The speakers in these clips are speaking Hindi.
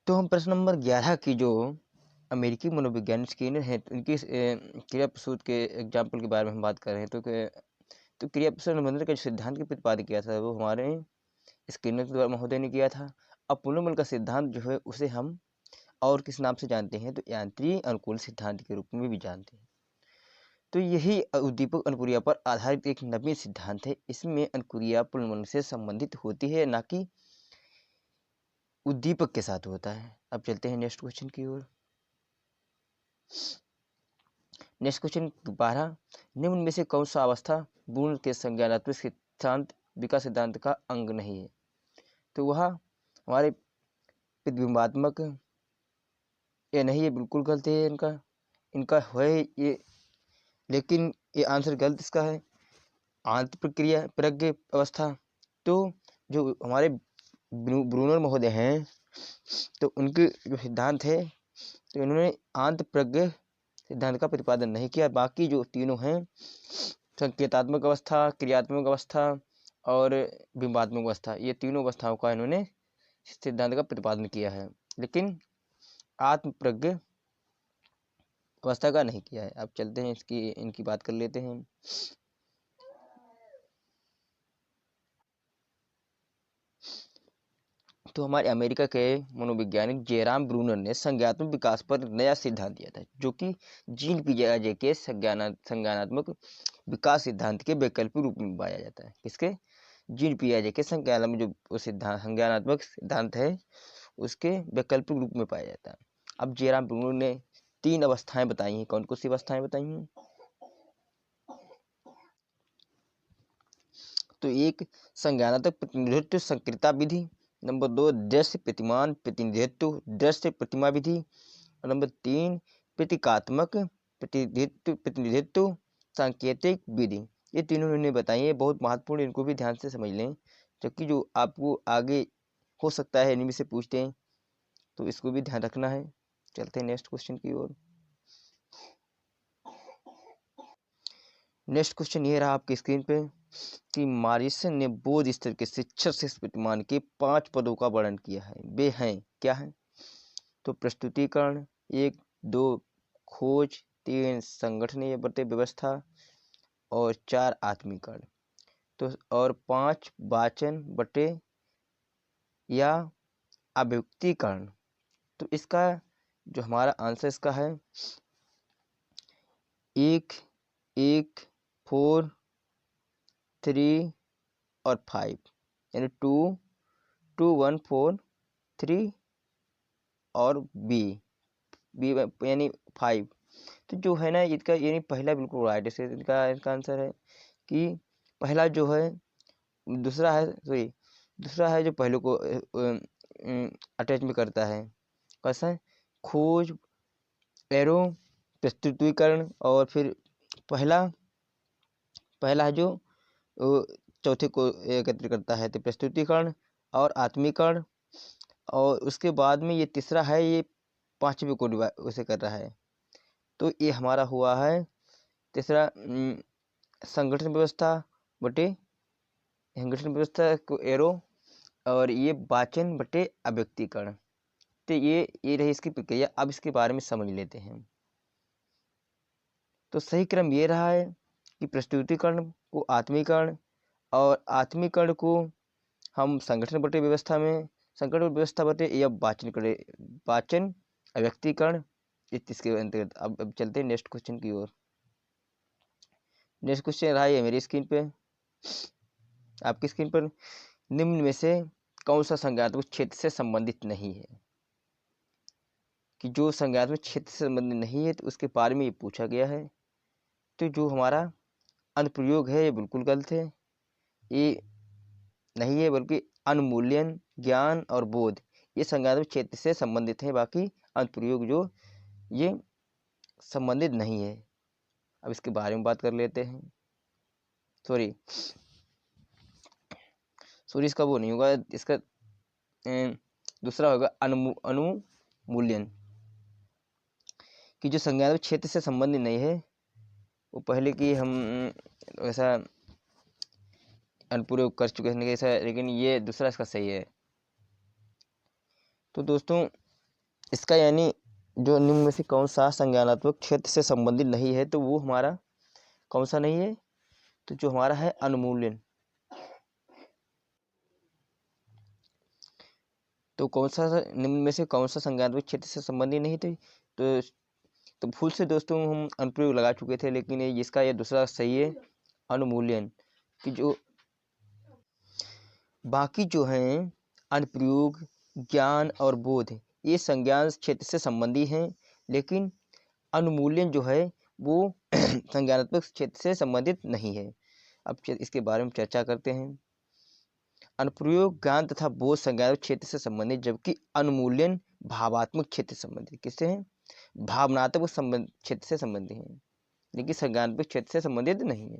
तो हम प्रश्न नंबर 11 की जो अमेरिकी मनोविज्ञानी स्किनर हैं उनकी क्रिया प्रसूत के एग्जाम्पल के बारे में हम बात कर रहे हैं। तो क्रिया प्रसूत अनुबंधन का जो सिद्धांत के प्रतिपादित किया था वो हमारे स्किनर द्वारा महोदय ने किया था। अब पुनर्बल का सिद्धांत जो है उसे हम और किस नाम से जानते हैं, तो यांत्रिक अनुकूल सिद्धांत के रूप में भी जानते हैं। तो यही उद्दीपक अनुक्रिया पर आधारित एक नवीन सिद्धांत है। इसमें अनुक्रिया पुनर्बल से संबंधित होती है, ना कि उद्दीपक के साथ होता है। अब चलते हैं नेक्स्ट क्वेश्चन की ओर। नेक्स्ट क्वेश्चन 12, निम्न में से कौन सा अवस्था पूर्ण के संज्ञानात्मक सिद्धांत विकास सिद्धांत का अंग नहीं है? तो वह हमारे प्रतिबिंबात्मक ये नहीं है, बिल्कुल गलत है इनका है ये, लेकिन ये आंसर गलत इसका है। आंत प्रक्रिया प्रज्ञ अवस्था, तो जो हमारे ब्रूनर महोदय हैं तो उनके जो सिद्धांत है तो इन्होंने आंत प्रज्ञ सिद्धांत का प्रतिपादन नहीं किया। बाकी जो तीनों हैं संकेतात्मक अवस्था, क्रियात्मक अवस्था और बिंबात्मक अवस्था, ये तीनों अवस्थाओं का इन्होंने सिद्धांत का प्रतिपादन किया है, लेकिन आत्म प्रज्ञ अवस्था का नहीं किया है। अब चलते हैं इनकी बात कर लेते हैं। तो हमारे अमेरिका के मनोवैज्ञानिक जेराम ब्रूनर ने संज्ञानात्मक विकास पर नया सिद्धांत दिया था, जो कि जीन पियाजे के संज्ञानात्मक विकास सिद्धांत के वैकल्पिक रूप में पाया जाता है। किसके? जीन पियाजे के संज्ञानात्मक सिद्धांत है उसके वैकल्पिक रूप में पाया जाता है। अब जेराम ब्रूनर ने 3 अवस्थाएं बताई हैं। कौन कौन सी अवस्थाएं बताई हैं? तो एक संज्ञानात्मक प्रतिनिधित्व संक्रियता विधि, नंबर 2 दृश्य प्रतिमान प्रतिनिधित्व दृश्य प्रतिमा विधि, और नंबर 3 प्रतीकात्मक प्रतिनिधित्व सांकेतिक विधि। ये तीनों उन्होंने बताई है, बहुत महत्वपूर्ण, इनको भी ध्यान से समझ लें, क्योंकि जो आपको आगे हो सकता है इनमें से पूछते हैं, तो इसको भी ध्यान रखना है। चलते हैं नेक्स्ट क्वेश्चन की ओर। नेक्स्ट क्वेश्चन ये रहा आपकी स्क्रीन पे कि मॉरिसन ने बोध स्तर के शिक्षक से प्रतिमान के 5 पदों का वर्णन किया है। वे हैं क्या है? तो प्रस्तुतिकरण, 1, 2 खोज, 3 संगठनीय बटे व्यवस्था और 4 आत्मीकरण, तो और 5 वाचन बटे या अभिव्यक्तिकरण। तो इसका जो हमारा आंसर इसका है 1, 1, 4, 3 और 5, यानी 2, 2, 1, 4, 3 और बी यानी 5। तो जो है ना इसका यानी पहला बिल्कुल राइट है, इनका आंसर है कि पहला जो है, दूसरा है जो पहले को अटैच में करता है। कैसा है? खोज, एरो, प्रस्तुतिकरण, और फिर पहला है जो चौथे को एकत्र करता है, तो प्रस्तुतिकरण और आत्मीकरण, और उसके बाद में ये तीसरा है, ये 5वें को उसे कर रहा है। तो ये हमारा हुआ है तीसरा संगठन व्यवस्था बटे संगठन व्यवस्था को एरो, और ये वाचन बटे अभिव्यक्तिकरण। तो ये रही इसकी प्रक्रिया। अब इसके बारे में समझ लेते हैं। तो सही क्रम ये रहा है कि प्रस्तुतिकरण को आत्मीकरण और आत्मीकरण को हम संगठन बटे व्यवस्था में संगठन व्यवस्था बटे या वाचन अभिव्यक्तिकरण इसके अंतर्गत। अब चलते हैं नेक्स्ट क्वेश्चन की ओर। नेक्स्ट क्वेश्चन रहा है मेरी स्क्रीन पे, आपकी स्क्रीन पर, निम्न में से कौन सा संज्ञानात्मक क्षेत्र से संबंधित नहीं है? कि जो संज्ञानात्मक क्षेत्र से संबंधित नहीं है तो उसके बारे में ये पूछा गया है। तो जो हमारा अनुप्रयोग है ये बिल्कुल गलत है, ये नहीं है, बल्कि अनुमूल्यन, ज्ञान और बोध ये संज्ञानात्मक क्षेत्र से संबंधित है। बाकी अनुप्रयोग जो ये संबंधित नहीं है। अब इसके बारे में बात कर लेते हैं। सॉरी इसका वो नहीं होगा, इसका दूसरा होगा अनुमूल्यन, कि जो संज्ञानात्मक क्षेत्र से संबंधित नहीं है वो पहले की हम वैसा अनुप्रयोग कर चुके हैं ऐसा, लेकिन ये दूसरा इसका सही है। तो दोस्तों इसका यानी जो निम्न में से कौन सा संज्ञानात्मक क्षेत्र से संबंधित नहीं है, तो वो हमारा कौन सा नहीं है, तो जो हमारा है अनुमूलन। तो कौन सा निम्न में से कौन सा संज्ञानात्मक क्षेत्र से संबंधित नहीं थे, तो भूल से दोस्तों हम अनुप्रयोग लगा चुके थे, लेकिन ये दूसरा सही है अनुमूलन। कि जो बाकी जो हैं अनुप्रयोग, ज्ञान और बोध, ये संज्ञान क्षेत्र से संबंधी हैं, लेकिन अनुमूलन जो है वो संज्ञानात्मक क्षेत्र से संबंधित नहीं है। अब इसके बारे में चर्चा करते हैं। अनुप्रयोग, ज्ञान तथा बोध संज्ञानात्मक क्षेत्र से संबंधित, जबकि अनुमूलन भावात्मक क्षेत्र से संबंधित। किससे हैं? भावनात्मक क्षेत्र से संबंधित हैं, लेकिन संज्ञानात्मक क्षेत्र से संबंधित नहीं है।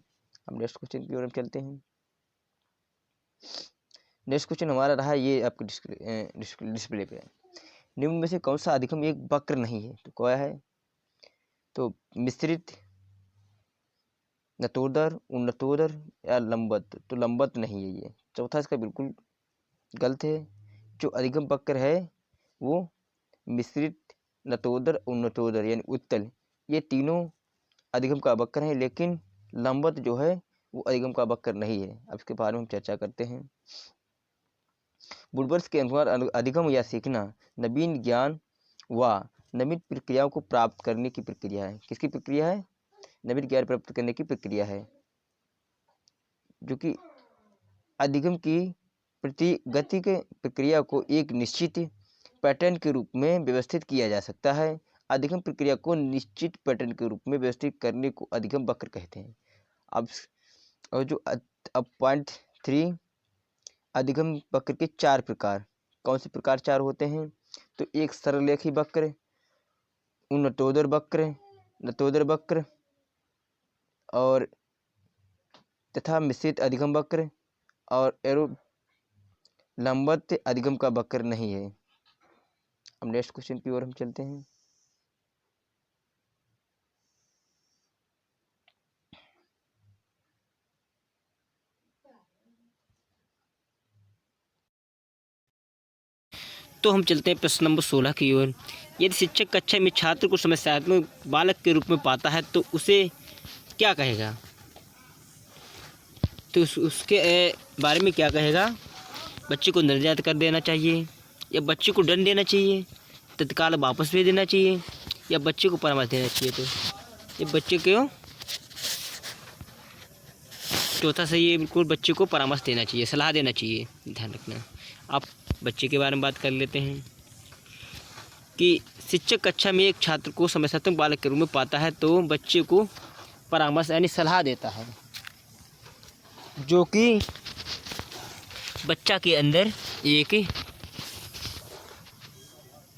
अब नेक्स्ट क्वेश्चन की ओर हम चलते हैं। नेक्स्ट क्वेश्चन हमारा रहा, ये आपको डिस्प्ले पे है। निम्न में से कौन सा अधिगम एक वक्र नहीं है, तो क्या है? तो मिश्रित, नतोदर, उन्नतोदर या लंबवत। तो लंबवत नहीं है ये। चौथा इसका बिल्कुल गलत है। जो अधिगम वक्र है वो मिश्रित, नतोदर, उन्नतोदर यानी उत्तल, ये तीनों अधिगम का वक्र है, लेकिन लंबवत जो है वो अधिगम का वक्र नहीं है। अब इसके बारे में हम चर्चा करते हैं। वुडवर्थ के अनुसार अधिगम या सीखना नवीन ज्ञान व नवीन प्रक्रियाओं को प्राप्त करने की प्रक्रिया है। किसकी प्रक्रिया है? नवीन ज्ञान प्राप्त करने की प्रक्रिया है, जो कि अधिगम की गति के प्रक्रिया को एक निश्चित पैटर्न के रूप में व्यवस्थित किया जा सकता है। अधिगम प्रक्रिया को निश्चित पैटर्न के रूप में व्यवस्थित करने को अधिगम वक्र कहते हैं। अब पॉइंट 3, अधिगम वक्र के 4 प्रकार। कौन से प्रकार 4 होते हैं? तो एक सरलरेखी वक्र, उन्नतोदर वक्र, नतोदर वक्र और तथा मिश्रित अधिगम वक्र, और लंबवत अधिगम का वक्र नहीं है। अब नेक्स्ट क्वेश्चन की ओर हम चलते हैं। तो हम चलते हैं प्रश्न नंबर 16 की ओर। यदि शिक्षक कक्षा में छात्र को समस्यात्मक बालक के रूप में पाता है तो उसे क्या कहेगा? तो उसके बारे में क्या कहेगा? बच्चे को निर्यात कर देना चाहिए, या बच्चे को दंड देना चाहिए, तत्काल वापस भेज देना चाहिए, या बच्चे को परामर्श देना चाहिए? तो ये बच्चे को चौथा सही है बिल्कुल, बच्चे को परामर्श देना चाहिए, सलाह देना चाहिए। ध्यान रखना। आप बच्चे के बारे में बात कर लेते हैं कि शिक्षक कक्षा में एक छात्र को समस्यात्मक बालक के रूप में पाता है तो बच्चे को परामर्श यानी सलाह देता है, जो कि बच्चा के अंदर एक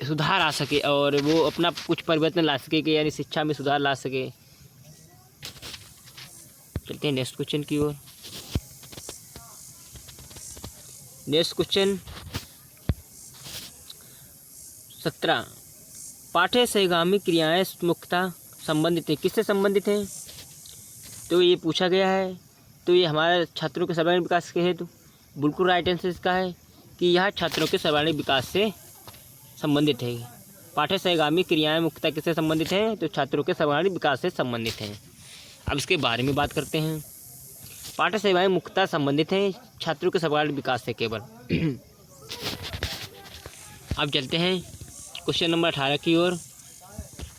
सुधार आ सके और वो अपना कुछ परिवर्तन ला सके, कि यानी शिक्षा में सुधार ला सके। चलते हैं नेक्स्ट क्वेश्चन की ओर। नेक्स्ट क्वेश्चन 17, पाठ्य सहगामी क्रियाएं मुख्यतः संबंधित हैं। किससे संबंधित हैं? तो ये पूछा गया है। तो ये हमारे छात्रों के सर्वांगीण विकास के हेतु बिल्कुल राइट आंसर इसका है कि यह छात्रों के सर्वांगीण विकास से संबंधित है। पाठ्य सहगामी क्रियाएं मुख्यतः किससे संबंधित हैं? तो छात्रों के सर्वांगीण विकास से संबंधित हैं। अब इसके बारे में बात करते हैं। पाठ्य सेवाएं मुख्यतः संबंधित हैं छात्रों के सर्वांगीण विकास से केवल। अब चलते हैं क्वेश्चन नंबर 18 की ओर।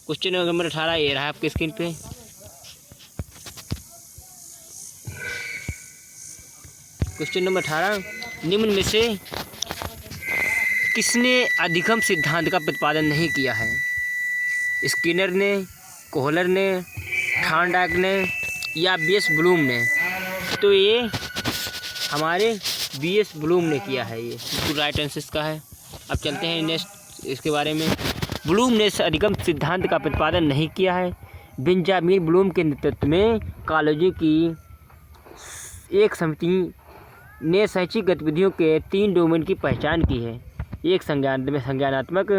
क्वेश्चन नंबर 18 ये रहा आपके स्क्रीन पे। क्वेश्चन नंबर 18, निम्न में से किसने अधिगम सिद्धांत का प्रतिपादन नहीं किया है? स्किनर ने, कोहलर ने, थॉर्नडाइक ने या बीएस ब्लूम ने? तो ये हमारे बीएस ब्लूम ने किया है। ये बिल्कुल राइट आंसर इसका है। अब चलते हैं नेक्स्ट इसके बारे में। ब्लूम ने अधिगम सिद्धांत का प्रतिपादन नहीं किया है। बेंजामिन ब्लूम के नेतृत्व में कॉलेजों की एक समिति ने शैक्षिक गतिविधियों के 3 डोमेन की पहचान की है। एक संज्ञानात्मक,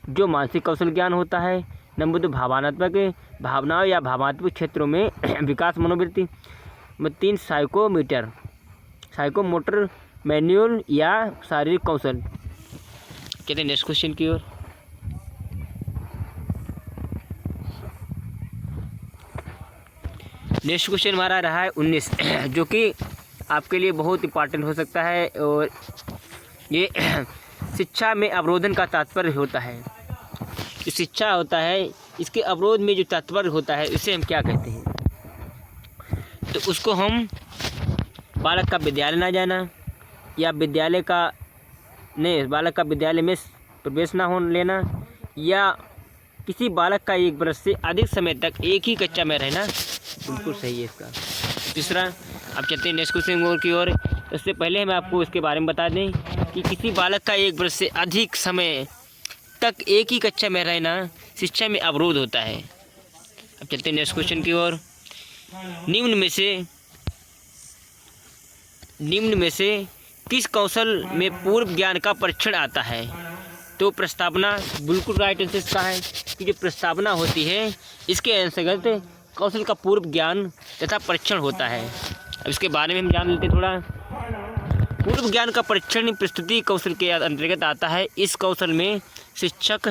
जो मानसिक कौशल ज्ञान होता है। नंबर 2 भावनात्मक, भावनाओं या भावात्मक क्षेत्रों में विकास मनोवृत्ति। 3 साइकोमोटर मैनुअल या शारीरिक कौशल। चलिए नेक्स्ट क्वेश्चन की ओर। नेक्स्ट क्वेश्चन हमारा रहा है 19 जो कि आपके लिए बहुत इंपॉर्टेंट हो सकता है। और ये शिक्षा में अवरोधन का तात्पर्य होता है। जो शिक्षा होता है इसके अवरोध में जो तात्पर्य होता है इसे हम क्या कहते हैं? तो उसको हम बालक का विद्यालय ना जाना, या बालक का विद्यालय में प्रवेश ना होने लेना, या किसी बालक का 1 वर्ष से अधिक समय तक एक ही कक्षा में रहना बिल्कुल सही है इसका। तीसरा, अब चलते हैं नेक्स्ट क्वेश्चन की ओर। उससे पहले हम आपको इसके बारे में बता दें कि किसी बालक का 1 वर्ष से अधिक समय तक एक ही कक्षा में रहना शिक्षा में अवरोध होता है। अब चलते हैं नेक्स्ट क्वेश्चन की ओर। निम्न में से किस कौशल में पूर्व ज्ञान का परीक्षण आता है? तो प्रस्तावना बिल्कुल राइट आंसर इसका है कि जो प्रस्तावना होती है इसके अंतर्गत कौशल का पूर्व ज्ञान तथा परीक्षण होता है। अब इसके बारे में हम जान लेते हैं थोड़ा। पूर्व ज्ञान का परीक्षण प्रस्तुति कौशल के अंतर्गत आता है। इस कौशल में शिक्षक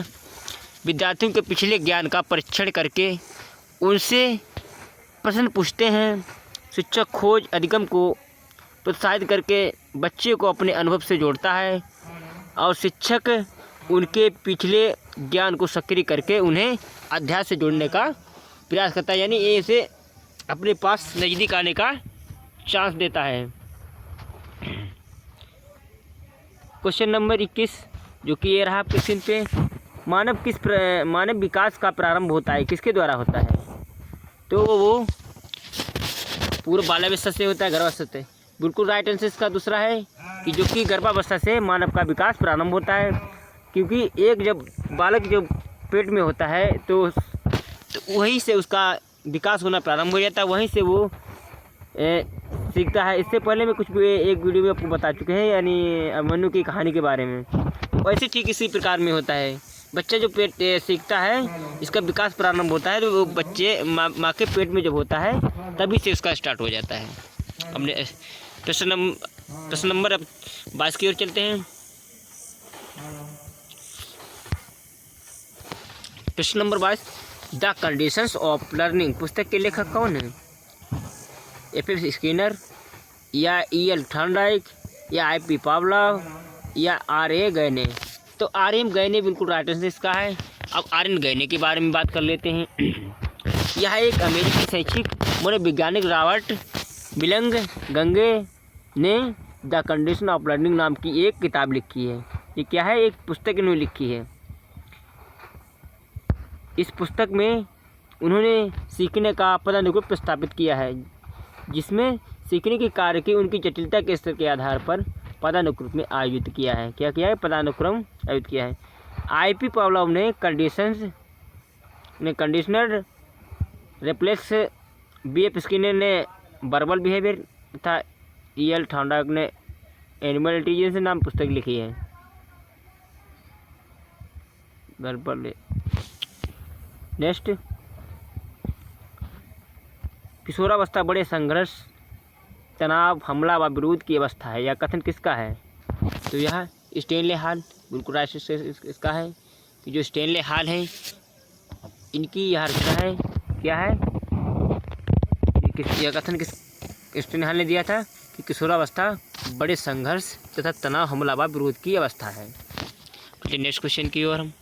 विद्यार्थियों के पिछले ज्ञान का परीक्षण करके उनसे प्रश्न पूछते हैं। शिक्षक खोज अधिगम को प्रोत्साहित करके बच्चे को अपने अनुभव से जोड़ता है, और शिक्षक उनके पिछले ज्ञान को सक्रिय करके उन्हें अध्याय से जोड़ने का प्रयास करता है, यानी ये इसे अपने पास नज़दीक आने का चांस देता है। क्वेश्चन नंबर 21 जो कि ये रहा आपके स्क्रीन पे। मानव विकास का प्रारंभ होता है किसके द्वारा होता है? तो वो पूर्व बाल्यावस्था से होता है, गर्भावस्था से। बिल्कुल राइट आंसर इसका दूसरा है कि जो कि गर्भावस्था से मानव का विकास प्रारंभ होता है, क्योंकि जब बालक जब पेट में होता है तो वहीं से उसका विकास होना प्रारंभ हो जाता है, वहीं से वो सीखता है। इससे पहले मैं एक वीडियो में आपको बता चुके हैं, यानी अभिमन्यु की कहानी के बारे में। वैसे ठीक इसी प्रकार में होता है। बच्चा जो पेट सीखता है इसका विकास प्रारंभ होता है, तो वो बच्चे माँ के पेट में जब होता है तभी से उसका स्टार्ट हो जाता है। हमने प्रश्न नंबर 22 की ओर चलते हैं। प्रश्न number 22, the conditions of learning पुस्तक के लेखक कौन है? F.F. स्किनर, या E.L. थॉर्नडाइक, या I.P. पावलोव, या R.A. गैने? तो R.M. गैने बिल्कुल राइट आंसर इसका है। अब R.N. गैने के बारे में बात कर लेते हैं। यह एक अमेरिकी शैक्षिक मनोवैज्ञानिक रॉबर्ट बिलंग गंगे ने द कंडीशन ऑफ लर्निंग नाम की एक किताब लिखी है। ये क्या है? एक पुस्तक इन्होंने लिखी है। इस पुस्तक में उन्होंने सीखने का पदानुक्रम प्रस्तावित किया है, जिसमें सीखने के कार्य की उनकी जटिलता के स्तर के आधार पर पदानुक्रम में आयोजित किया है। क्या किया है? पदानुक्रम आयोजित किया है। I.P. पावलोव ने कंडीशनर रिफ्लेक्स, B.F. स्किनर ने वर्बल बिहेवियर तथा E.L. थॉर्नडाइक ने एनिमल इंटेलिजेंस नाम पुस्तक लिखी है। वर्बल। नेक्स्ट, किशोरावस्था बड़े संघर्ष, तनाव, हमला व विरोध की अवस्था है। यह कथन किसका है? तो यह स्टेनले हॉल बिल्कुल राइट इसका है कि जो स्टेनले हॉल है इनकी यह रचना है। क्या है? यह कथन स्टेनले हॉल ने दिया था कि किशोरावस्था बड़े संघर्ष तथा तनाव, हमला व विरोध की अवस्था है। नेक्स्ट क्वेश्चन की ओर हम।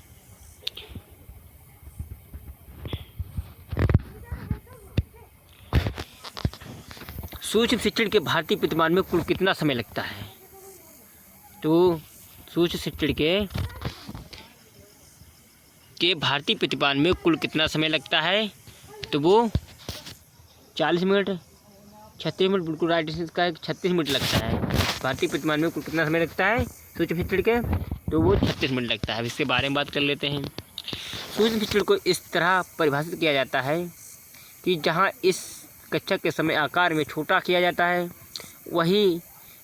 सूक्ष्म शिक्षण के भारतीय प्रतिमान में कुल कितना समय लगता है? तो सूक्ष्म शिक्षण के भारतीय प्रतिमान में कुल कितना समय लगता है? तो वो 40 मिनट, 36 मिनट बिल्कुल राइट इसका है। 36 मिनट लगता है। भारतीय प्रतिमान में कुल कितना समय लगता है सूक्ष्म शिक्षण के? तो वो 36 मिनट लगता है। अब इसके बारे में बात कर लेते हैं। सूक्ष्म शिक्षण को इस तरह परिभाषित किया जाता है कि जहाँ इस कक्षा के समय आकार में छोटा किया जाता है, वहीं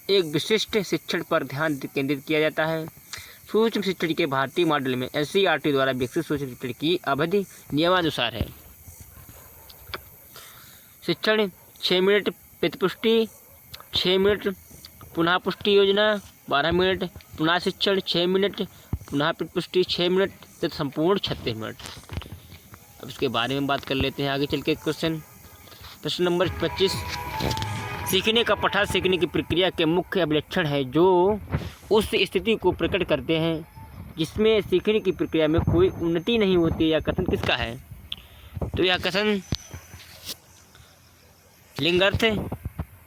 एक विशिष्ट शिक्षण पर ध्यान केंद्रित किया जाता है। सूक्ष्म शिक्षण के भारतीय मॉडल में NCERT द्वारा विकसित सूक्ष्म शिक्षण की अवधि नियमानुसार है। शिक्षण 6 मिनट प्रतिपुष्टि, 6 मिनट पुनः पुष्टि योजना, 12 मिनट पुनः शिक्षण, 6 मिनट पुनः प्रतिपुष्टि, 6 मिनट तथा संपूर्ण 36 मिनट। अब इसके बारे में बात कर लेते हैं आगे चल के क्वेश्चन। प्रश्न नंबर 25, सीखने का पठा सीखने की प्रक्रिया के मुख्य अभिलक्षण है जो उस स्थिति को प्रकट करते हैं जिसमें सीखने की प्रक्रिया में कोई उन्नति नहीं होती। यह कथन किसका है? तो यह कथन लिंगार्थ,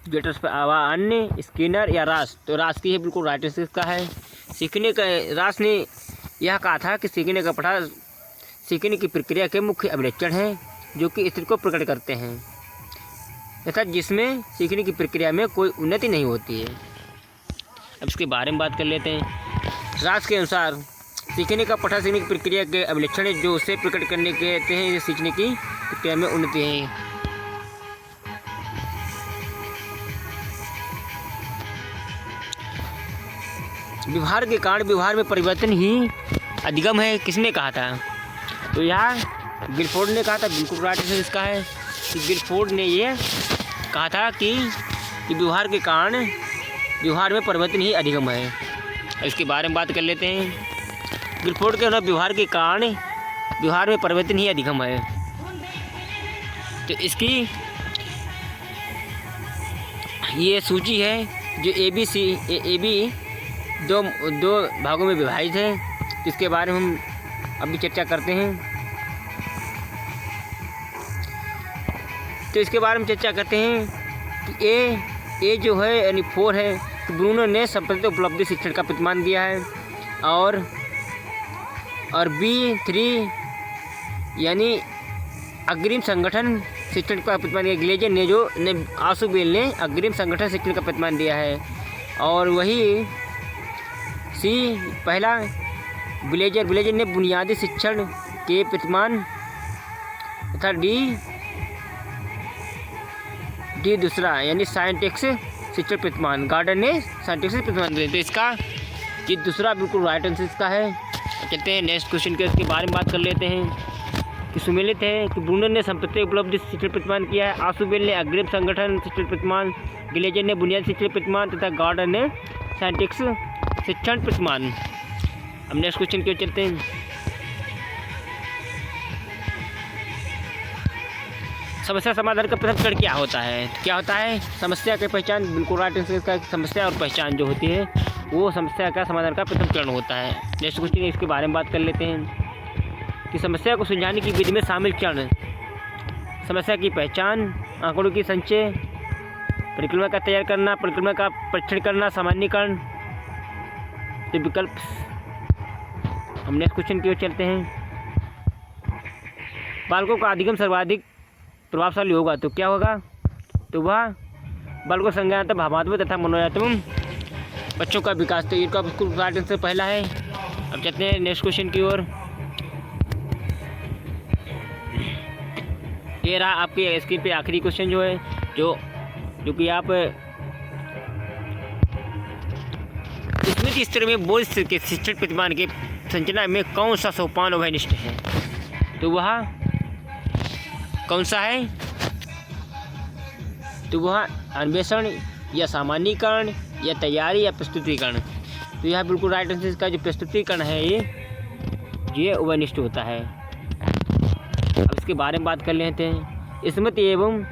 ग्रेटर्स पर आवा अन्य, स्किनर या रास। तो रास की है बिल्कुल राइट आंसर इसका है। सीखने का रास ने यह कहा था कि सीखने का पठा सीखने की प्रक्रिया के मुख्य अभिलक्षण हैं जो कि स्थिति को प्रकट करते हैं तथा जिसमें सीखने की प्रक्रिया में कोई उन्नति नहीं होती है। अब इसके बारे में बात कर लेते हैं। रास के अनुसार सीखने का पठा सीखने की प्रक्रिया के अभिलक्षण है जो उसे प्रकट करने के कहते हैं सीखने की प्रक्रिया में उन्नति है। व्यवहार के कारण व्यवहार में परिवर्तन ही अधिगम है, किसने कहा था? तो यह गिलफोर्ड ने कहा था। बिल्कुल राइट आंसर इसका है कि गिलफोर्ड ने ये कहा था कि व्यवहार के कारण व्यवहार में परिवर्तन ही अधिगम है। इसके बारे में बात कर लेते हैं। गिलफोर्ड के अनुसार व्यवहार के कारण व्यवहार में परिवर्तन ही अधिगम है। तो इसकी ये सूची है जो ए बी दो भागों में विभाजित है, इसके बारे में हम अभी चर्चा करते हैं। तो इसके बारे में चर्चा करते हैं कि ए जो है यानी 4 है तो ब्रूनो ने संप्रदाय उपलब्धि शिक्षण का प्रतिमान दिया है और बी 3 यानी अग्रिम संगठन शिक्षण का प्रतिमान दिया। ग्लेजर ने आशुबेल ने अग्रिम संगठन शिक्षण का प्रतिमान दिया है और वही सी पहला विलेजर ने बुनियादी शिक्षण के प्रतिमान तथा डी दूसरा यानी साइंटिक्स शिक्षण प्रतिमान। गार्डन ने साइंटिक्स प्रतिमान दिया। तो इसका ये दूसरा बिल्कुल राइट आंसर इसका है। चलते हैं नेक्स्ट क्वेश्चन के इसके बारे में बात कर लेते हैं कि सुमेलित है कि ब्रूनो ने संप्रदाय उपलब्धि शिक्षण प्रतिमान किया है, आशुबेल ने अग्रिम संगठन शिक्षण प्रतिमान, ग्लेजर ने बुनियादी शिक्षण प्रतिमान तथा गार्डन ने साइंटिक्स शिक्षण प्रतिमान। अब नेक्स्ट क्वेश्चन की ओर चलते हैं। समस्या समाधान का प्रथम चरण क्या होता है? क्या होता है? समस्या की पहचान। बिल्कुल राइट आंसर का समस्या और पहचान जो होती है वो समस्या का समाधान का प्रथम चरण होता है। नेक्स्ट क्वेश्चन इसके बारे में बात कर लेते हैं कि समस्या को सुलझाने की विधि में शामिल चरण। समस्या की पहचान, आंकड़ों की संचय, परिकल्पना का तैयार करना, परिकल्पना का परीक्षण करना, सामान्यीकरण, तो विकल्प। हम नेक्स्ट क्वेश्चन की ओर चलते हैं। बालकों का अधिगम सर्वाधिक प्रभावशाली होगा तो क्या होगा? तो वह बालकों संज्ञानात्मक, भावात्मक तथा मनोरंजनात्मक बच्चों का विकास। तो इनका बिल्कुल राइट आंसर पहला है। अब चलते हैं नेक्स्ट क्वेश्चन की ओर। ये रहा आपके स्क्रीन पे आखिरी क्वेश्चन जो है जो कि आप स्मृति स्तर में बोध स्तर के शिक्षण प्रतिमान के संरचना में कौन सा सोपान वहनिष्ठ है? तो वह कौन सा है? तो वह अन्वेषण या सामान्यीकरण या तैयारी या प्रस्तुतिकरण। तो यह बिल्कुल राइट आंसर का जो प्रस्तुतिकरण है ये वहनिष्ठ होता है। अब इसके बारे में बात कर लेते हैं। स्मृति एवं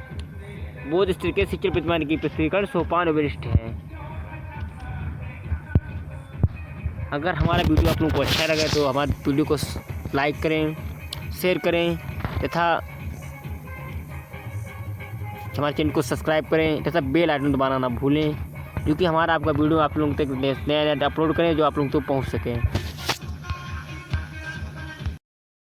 बोध स्तर के शिक्षण प्रतिमान की प्रस्तुतिकरण सोपान वरिष्ठ है। अगर हमारा वीडियो आप लोगों को अच्छा लगे तो हमारे वीडियो को लाइक करें, शेयर करें तथा हमारे चैनल को सब्सक्राइब करें तथा बेल आइकन दबाना ना भूलें, क्योंकि हमारा आपका वीडियो आप लोगों तक नया अपलोड करें जो आप लोगों तक पहुंच सके।